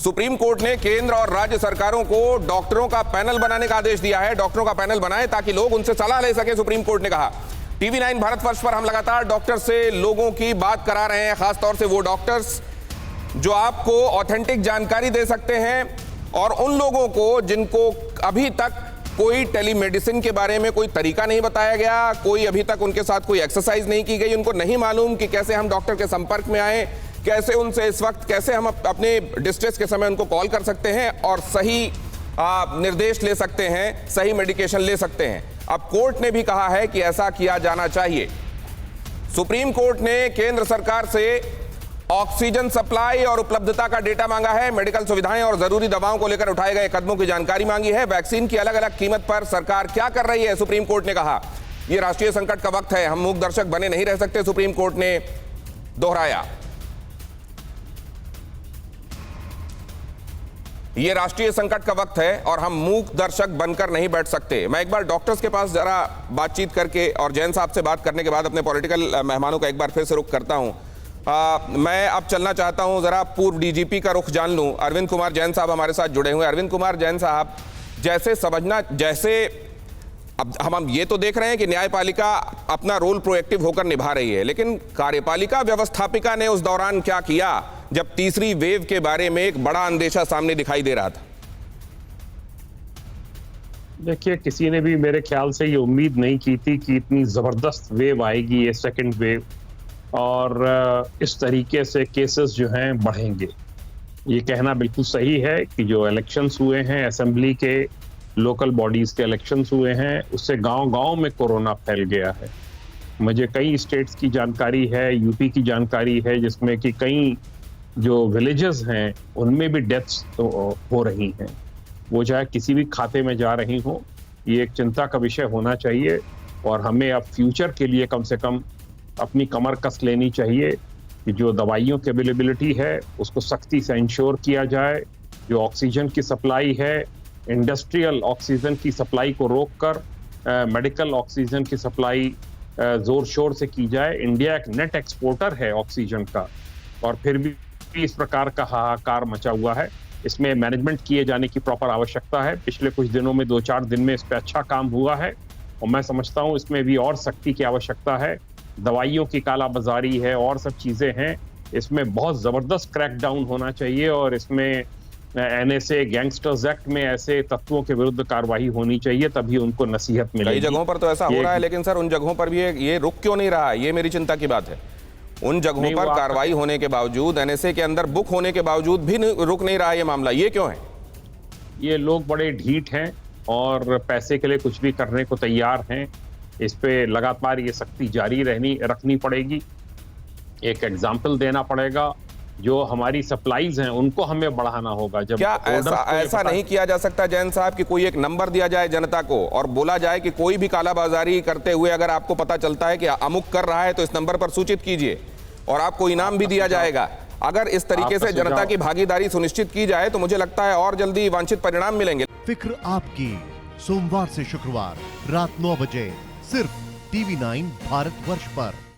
Supreme court ने केंद्र और राज्य सरकारों को डॉक्टरों का पैनल बनाने का आदेश दिया है। डॉक्टरों का पैनल बनाएं ताकि लोग उनसे सलाह ले सके, सुप्रीम कोर्ट ने कहा। टीवी 9 भारतवर्ष पर हम लगातार डॉक्टर से लोगों की बात करा रहे हैं, खासतौर से वो डॉक्टर्स जो आपको ऑथेंटिक जानकारी दे सकते हैं और उन लोगों को जिनको अभी तक कोई टेलीमेडिसिन के बारे में कोई तरीका नहीं बताया गया, कोई अभी तक उनके साथ कोई एक्सरसाइज नहीं की गई, उनको नहीं मालूम कि कैसे हम डॉक्टर के संपर्क में आए, कैसे उनसे इस वक्त कैसे हम अपने डिस्ट्रेस के समय उनको कॉल कर सकते हैं और सही निर्देश ले सकते हैं, सही मेडिकेशन ले सकते हैं। अब कोर्ट ने भी कहा है कि ऐसा किया जाना चाहिए। सुप्रीम कोर्ट ने केंद्र सरकार से ऑक्सीजन सप्लाई और उपलब्धता का डेटा मांगा है, मेडिकल सुविधाएं और जरूरी दवाओं को लेकर उठाए गए कदमों की जानकारी मांगी है। वैक्सीन की अलग अलग कीमत पर सरकार क्या कर रही है, सुप्रीम कोर्ट ने कहा। यह राष्ट्रीय संकट का वक्त है, हम मूक दर्शक बने नहीं रह सकते, सुप्रीम कोर्ट ने दोहराया। यह राष्ट्रीय संकट का वक्त है और हम मूक दर्शक बनकर नहीं बैठ सकते। मैं एक बार डॉक्टर्स के पास जरा बातचीत करके और जैन साहब से बात करने के बाद अपने पॉलिटिकल मेहमानों का एक बार फिर से रुख करता हूं। मैं अब चलना चाहता हूं, जरा पूर्व डीजीपी का रुख जान लूं। अरविंद कुमार जैन साहब हमारे साथ जुड़े हुए हैं। अरविंद कुमार जैन साहब, अब हम ये तो देख रहे हैं कि न्यायपालिका अपना रोल प्रोएक्टिव होकर निभा रही है, लेकिन कार्यपालिका व्यवस्थापिका ने उस दौरान क्या किया जब तीसरी वेव के बारे में एक बड़ा अंदेशा सामने दिखाई दे रहा था? देखिए, किसी ने भी मेरे ख्याल से ये उम्मीद नहीं की थी कि इतनी जबरदस्त वेव आएगी, ये सेकंड वेव, और इस तरीके से केसेस जो हैं बढ़ेंगे। ये कहना बिल्कुल सही है कि जो इलेक्शंस हुए हैं, असेंबली के, लोकल बॉडीज के इलेक्शंस हुए हैं, उससे गांव-गांव में कोरोना फैल गया है। मुझे कई स्टेट्स की जानकारी है, यूपी की जानकारी है, जिसमें कि कई जो विलेजेस हैं उनमें भी डेथ्स तो हो रही हैं, वो चाहे किसी भी खाते में जा रही हो। ये एक चिंता का विषय होना चाहिए और हमें अब फ्यूचर के लिए कम से कम अपनी कमर कस लेनी चाहिए कि जो दवाइयों की अवेलेबिलिटी है उसको सख्ती से इंश्योर किया जाए। जो ऑक्सीजन की सप्लाई है, इंडस्ट्रियल ऑक्सीजन की सप्लाई को रोककर मेडिकल ऑक्सीजन की सप्लाई जोर शोर से की जाए। इंडिया एक नेट एक्सपोर्टर है ऑक्सीजन का, और फिर भी इस प्रकार का हाहाकार मचा हुआ है। इसमें मैनेजमेंट किए जाने की प्रॉपर आवश्यकता है। पिछले कुछ दिनों में 2-4 दिन में इस पर अच्छा काम हुआ है और मैं समझता हूँ इसमें भी और सख्ती की आवश्यकता है। दवाइयों की कालाबाजारी है और सब चीज़ें हैं, इसमें बहुत ज़बरदस्त क्रैकडाउन होना चाहिए और इसमें NSA गैंगस्टर्स एक्ट में ऐसे तत्वों के विरुद्ध कार्रवाई होनी चाहिए, तभी उनको नसीहत मिलेगी। कई जगहों पर तो ऐसा हो रहा है, लेकिन सर उन जगहों पर भी ये रुक क्यों नहीं रहा है, ये मेरी चिंता की बात है। उन जगहों पर कार्रवाई होने के बावजूद, NSA के अंदर बुक होने के बावजूद भी रुक नहीं रहा ये मामला, ये क्यों है? ये लोग बड़े ढीठ हैं और पैसे के लिए कुछ भी करने को तैयार हैं। इस पे लगातार ये सख्ती जारी रखनी पड़ेगी। एक एग्जाम्पल देना पड़ेगा, जो हमारी सप्लाईज हैं उनको हमें बढ़ाना होगा। जब क्या ऐसा नहीं किया जा सकता जैन साहब कि कोई एक नंबर दिया जाए जनता को और बोला जाए कि कोई भी कालाबाजारी करते हुए अगर आपको पता चलता है कि अमुक कर रहा है तो इस नंबर पर सूचित कीजिए और आपको इनाम भी दिया जाएगा। अगर इस तरीके से जनता की भागीदारी सुनिश्चित की जाए तो मुझे लगता है और जल्दी वांछित परिणाम मिलेंगे। फिक्र आपकी, सोमवार से शुक्रवार रात 9 बजे सिर्फ टीवी 9 भारतवर्ष पर।